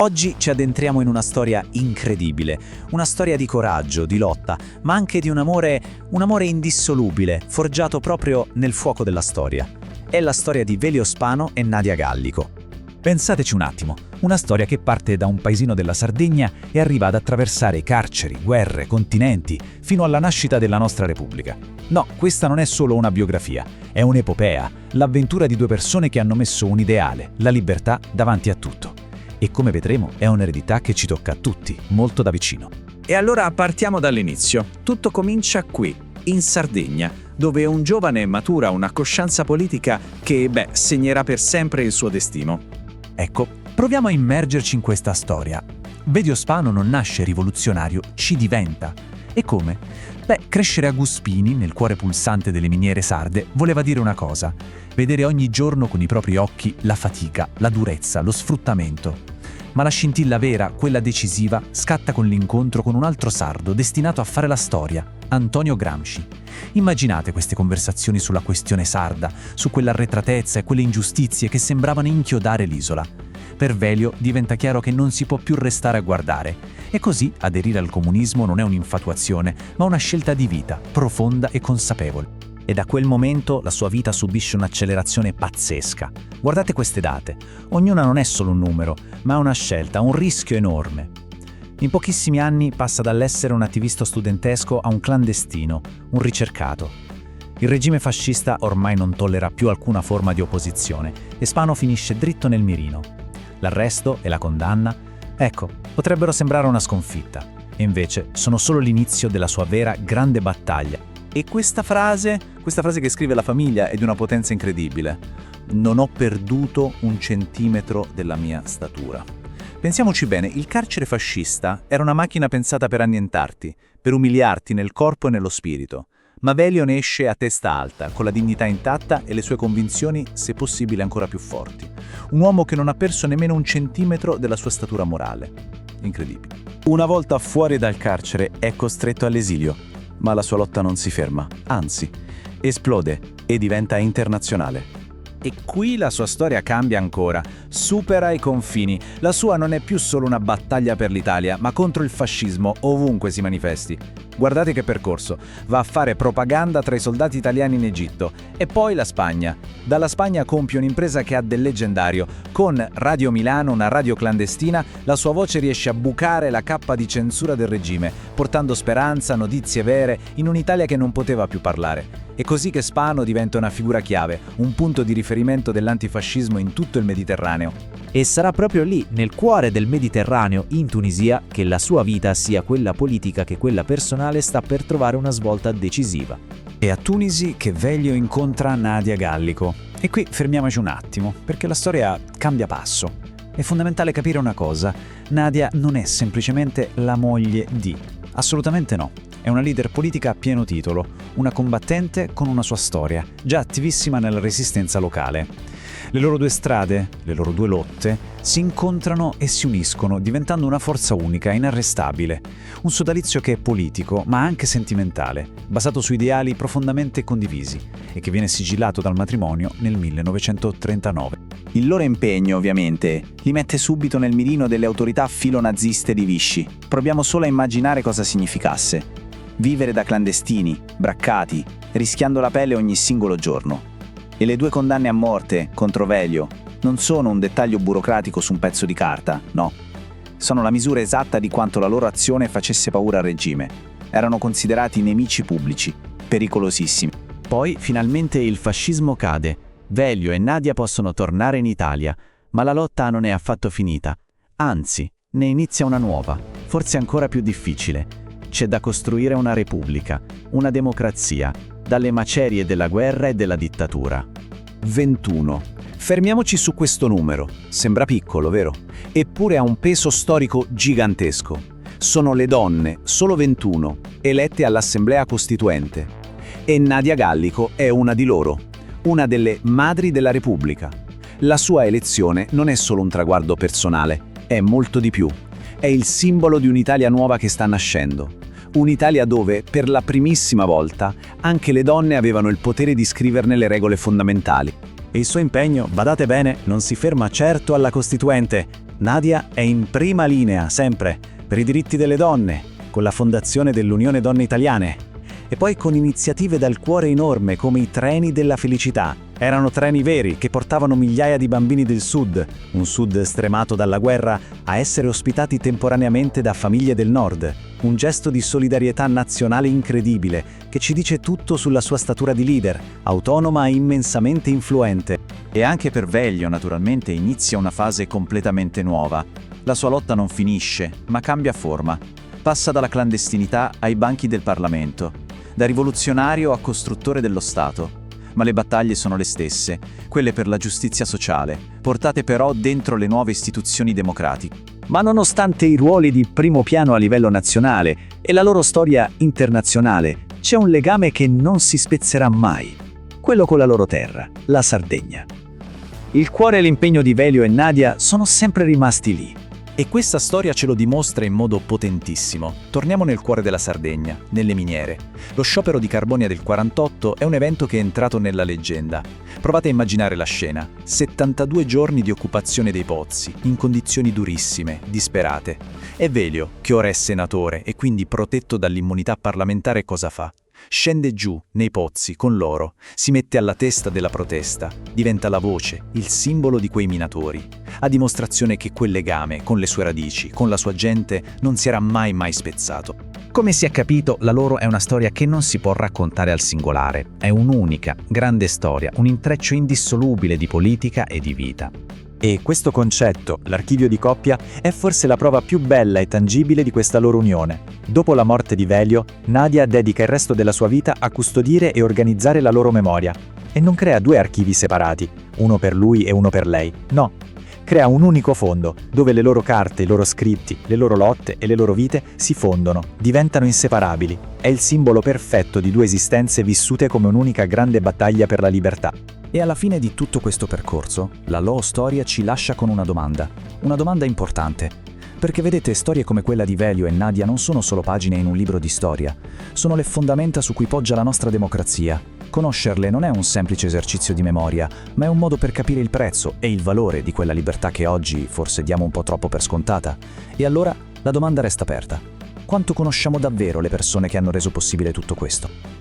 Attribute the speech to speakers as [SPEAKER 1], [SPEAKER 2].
[SPEAKER 1] Oggi ci addentriamo in una storia incredibile, una storia di coraggio, di lotta, ma anche di un amore indissolubile, forgiato proprio nel fuoco della storia. È la storia di Velio Spano e Nadia Gallico.
[SPEAKER 2] Pensateci un attimo, una storia che parte da un paesino della Sardegna e arriva ad attraversare carceri, guerre, continenti, fino alla nascita della nostra Repubblica. No, questa non è solo una biografia, è un'epopea, l'avventura di due persone che hanno messo un ideale, la libertà, davanti a tutto. E come vedremo è un'eredità che ci tocca a tutti, molto da vicino.
[SPEAKER 3] E allora partiamo dall'inizio. Tutto comincia qui, in Sardegna, dove un giovane matura una coscienza politica che, segnerà per sempre il suo destino.
[SPEAKER 2] Ecco, proviamo a immergerci in questa storia. Velio Spano non nasce rivoluzionario, ci diventa. E come? Crescere a Guspini, nel cuore pulsante delle miniere sarde, voleva dire una cosa: vedere ogni giorno con i propri occhi la fatica, la durezza, lo sfruttamento. Ma la scintilla vera, quella decisiva, scatta con l'incontro con un altro sardo destinato a fare la storia, Antonio Gramsci. Immaginate queste conversazioni sulla questione sarda, su quell'arretratezza e quelle ingiustizie che sembravano inchiodare l'isola. Per Velio diventa chiaro che non si può più restare a guardare. E così aderire al comunismo non è un'infatuazione, ma una scelta di vita, profonda e consapevole.
[SPEAKER 1] E da quel momento la sua vita subisce un'accelerazione pazzesca. Guardate queste date. Ognuna non è solo un numero, ma una scelta, un rischio enorme. In pochissimi anni passa dall'essere un attivista studentesco a un clandestino, un ricercato. Il regime fascista ormai non tollera più alcuna forma di opposizione e Spano finisce dritto nel mirino. L'arresto e la condanna, potrebbero sembrare una sconfitta, e invece sono solo l'inizio della sua vera grande battaglia.
[SPEAKER 4] E questa frase che scrive la famiglia è di una potenza incredibile. Non ho perduto un centimetro della mia statura. Pensiamoci bene, il carcere fascista era una macchina pensata per annientarti, per umiliarti nel corpo e nello spirito. Ma Velio ne esce a testa alta, con la dignità intatta e le sue convinzioni, se possibile, ancora più forti. Un uomo che non ha perso nemmeno un centimetro della sua statura morale. Incredibile. Una volta fuori dal carcere è costretto all'esilio, ma la sua lotta non si ferma, anzi, esplode e diventa internazionale.
[SPEAKER 3] E qui la sua storia cambia ancora, supera i confini. La sua non è più solo una battaglia per l'Italia, ma contro il fascismo ovunque si manifesti. Guardate che percorso, va a fare propaganda tra i soldati italiani in Egitto e poi la Spagna. Dalla Spagna compie un'impresa che ha del leggendario. Con Radio Milano, una radio clandestina, la sua voce riesce a bucare la cappa di censura del regime, portando speranza, notizie vere, in un'Italia che non poteva più parlare. È così che Spano diventa una figura chiave, un punto di riferimento dell'antifascismo in tutto il Mediterraneo.
[SPEAKER 1] E sarà proprio lì, nel cuore del Mediterraneo, in Tunisia, che la sua vita, sia quella politica che quella personale, sta per trovare una svolta decisiva.
[SPEAKER 2] È a Tunisi che Velio incontra Nadia Gallico. E qui fermiamoci un attimo, perché la storia cambia passo. È fondamentale capire una cosa: Nadia non è semplicemente la moglie di. Assolutamente no. È una leader politica a pieno titolo, una combattente con una sua storia, già attivissima nella resistenza locale. Le loro due strade, le loro due lotte, si incontrano e si uniscono, diventando una forza unica, inarrestabile. Un sodalizio che è politico, ma anche sentimentale, basato su ideali profondamente condivisi e che viene sigillato dal matrimonio nel 1939.
[SPEAKER 4] Il loro impegno, ovviamente, li mette subito nel mirino delle autorità filonaziste di Vichy. Proviamo solo a immaginare cosa significasse. Vivere da clandestini, braccati, rischiando la pelle ogni singolo giorno. E le due condanne a morte contro Velio non sono un dettaglio burocratico su un pezzo di carta, no. Sono la misura esatta di quanto la loro azione facesse paura al regime. Erano considerati nemici pubblici, pericolosissimi.
[SPEAKER 1] Poi, finalmente, il fascismo cade. Velio e Nadia possono tornare in Italia, ma la lotta non è affatto finita. Anzi, ne inizia una nuova, forse ancora più difficile. C'è da costruire una repubblica, una democrazia, dalle macerie della guerra e della dittatura.
[SPEAKER 4] 21. Fermiamoci su questo numero. Sembra piccolo, vero? Eppure ha un peso storico gigantesco. Sono le donne, solo 21, elette all'Assemblea Costituente. E Nadia Gallico è una di loro, una delle madri della Repubblica. La sua elezione non è solo un traguardo personale, è molto di più. È il simbolo di un'Italia nuova che sta nascendo. Un'Italia dove, per la primissima volta, anche le donne avevano il potere di scriverne le regole fondamentali.
[SPEAKER 1] E il suo impegno, badate bene, non si ferma certo alla Costituente.
[SPEAKER 3] Nadia è in prima linea, sempre, per i diritti delle donne, con la fondazione dell'Unione Donne Italiane. E poi con iniziative dal cuore enorme come i treni della felicità. Erano treni veri che portavano migliaia di bambini del sud, un sud stremato dalla guerra, a essere ospitati temporaneamente da famiglie del nord. Un gesto di solidarietà nazionale incredibile, che ci dice tutto sulla sua statura di leader, autonoma e immensamente influente.
[SPEAKER 4] E anche per Veglio, naturalmente, inizia una fase completamente nuova. La sua lotta non finisce, ma cambia forma. Passa dalla clandestinità ai banchi del Parlamento, da rivoluzionario a costruttore dello Stato. Ma le battaglie sono le stesse, quelle per la giustizia sociale, portate però dentro le nuove istituzioni democratiche.
[SPEAKER 3] Ma nonostante i ruoli di primo piano a livello nazionale e la loro storia internazionale, c'è un legame che non si spezzerà mai. Quello con la loro terra, la Sardegna. Il cuore e l'impegno di Velio e Nadia sono sempre rimasti lì.
[SPEAKER 4] E questa storia ce lo dimostra in modo potentissimo. Torniamo nel cuore della Sardegna, nelle miniere. Lo sciopero di Carbonia del 48 è un evento che è entrato nella leggenda. Provate a immaginare la scena. 72 giorni di occupazione dei pozzi, in condizioni durissime, disperate. E Velio, che ora è senatore e quindi protetto dall'immunità parlamentare, cosa fa? Scende giù, nei pozzi, con loro, si mette alla testa della protesta, diventa la voce, il simbolo di quei minatori, a dimostrazione che quel legame, con le sue radici, con la sua gente, non si era mai spezzato.
[SPEAKER 1] Come si è capito, la loro è una storia che non si può raccontare al singolare. È un'unica, grande storia, un intreccio indissolubile di politica e di vita.
[SPEAKER 2] E questo concetto, l'archivio di coppia, è forse la prova più bella e tangibile di questa loro unione. Dopo la morte di Velio, Nadia dedica il resto della sua vita a custodire e organizzare la loro memoria. E non crea due archivi separati, uno per lui e uno per lei. No, crea un unico fondo, dove le loro carte, i loro scritti, le loro lotte e le loro vite si fondono, diventano inseparabili. È il simbolo perfetto di due esistenze vissute come un'unica grande battaglia per la libertà.
[SPEAKER 1] E alla fine di tutto questo percorso, la loro storia ci lascia con una domanda importante. Perché vedete, storie come quella di Velio e Nadia non sono solo pagine in un libro di storia, sono le fondamenta su cui poggia la nostra democrazia. Conoscerle non è un semplice esercizio di memoria, ma è un modo per capire il prezzo e il valore di quella libertà che oggi forse diamo un po' troppo per scontata. E allora la domanda resta aperta. Quanto conosciamo davvero le persone che hanno reso possibile tutto questo?